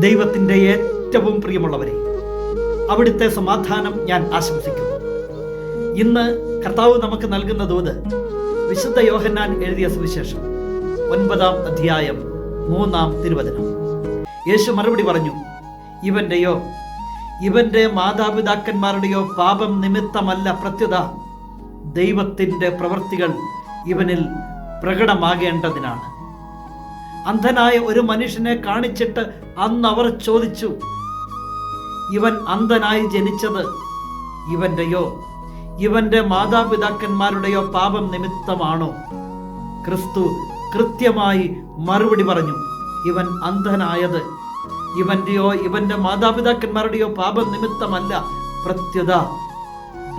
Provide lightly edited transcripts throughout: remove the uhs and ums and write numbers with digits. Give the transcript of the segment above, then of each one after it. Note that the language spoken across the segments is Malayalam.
ദൈവത്തിൻ്റെ ഏറ്റവും പ്രിയമുള്ളവരെ, അവിടുത്തെ സമാധാനം ഞാൻ ആശംസിക്കുന്നു. ഇന്ന് കർത്താവ് നമുക്ക് നൽകുന്ന ദൂത് വിശുദ്ധ യോഹന്നാൻ എഴുതിയ സുവിശേഷം 9-ാം അധ്യായം 3-ാം തിരുവചനം. യേശു മറുപടി പറഞ്ഞു, ഇവന്റെയോ ഇവന്റെ മാതാപിതാക്കന്മാരുടെയോ പാപം നിമിത്തമല്ല, പ്രത്യുത ദൈവത്തിൻ്റെ പ്രവൃത്തികൾ ഇവനിൽ പ്രകടമാകേണ്ടതിനാണ്. അന്ധനായ ഒരു മനുഷ്യനെ കാണിച്ചിട്ട് അന്ന് അവർ ചോദിച്ചു, ഇവൻ അന്ധനായി ജനിച്ചത് ഇവന്റെയോ ഇവന്റെ മാതാപിതാക്കന്മാരുടെയോ പാപം നിമിത്തമാണോ? ക്രിസ്തു കൃത്യമായി മറുപടി പറഞ്ഞു, ഇവൻ അന്ധനായത് ഇവന്റെയോ ഇവന്റെ മാതാപിതാക്കന്മാരുടെയോ പാപം നിമിത്തമല്ല, പ്രത്യുത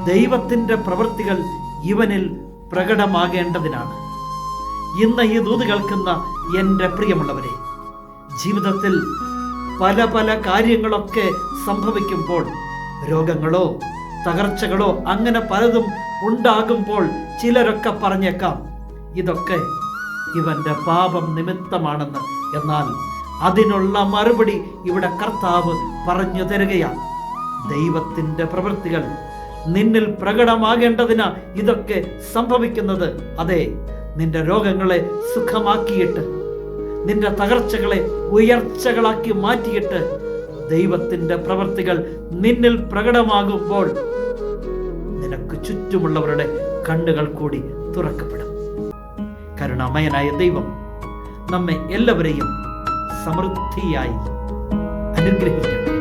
ദൈവത്തിൻ്റെ പ്രവൃത്തികൾ ഇവനിൽ പ്രകടമാകേണ്ടതിനാണ്. ഇന്ന് ഈ ദൂത് കേൾക്കുന്ന എൻ്റെ പ്രിയമുള്ളവരെ, ജീവിതത്തിൽ പല പല കാര്യങ്ങളൊക്കെ സംഭവിക്കുമ്പോൾ, രോഗങ്ങളോ തകർച്ചകളോ അങ്ങനെ പലതും ഉണ്ടാകുമ്പോൾ ചിലരൊക്കെ പറഞ്ഞേക്കാം, ഇതൊക്കെ ഇവന്റെ പാപം നിമിത്തമാണെന്ന്. എന്നാൽ അതിനുള്ള മറുപടി ഇവിടെ കർത്താവ് പറഞ്ഞു തരികയാണ്. ദൈവത്തിൻ്റെ പ്രവൃത്തികൾ നിന്നിൽ പ്രകടമാകേണ്ടതിന് ഇതൊക്കെ സംഭവിക്കുന്നത്. അതെ, നിന്റെ രോഗങ്ങളെ സുഖമാക്കിയിട്ട്, നിന്റെ തകർച്ചകളെ ഉയർച്ചകളാക്കി മാറ്റിയിട്ട് ദൈവത്തിൻ്റെ പ്രവൃത്തികൾ നിന്നിൽ പ്രകടമാകുമ്പോൾ നിനക്ക് ചുറ്റുമുള്ളവരുടെ കണ്ണുകൾ കൂടി തുറക്കപ്പെടും. കരുണാമയനായ ദൈവം നമ്മെ എല്ലാവരെയും സമൃദ്ധിയായി അനുഗ്രഹിക്കട്ടെ.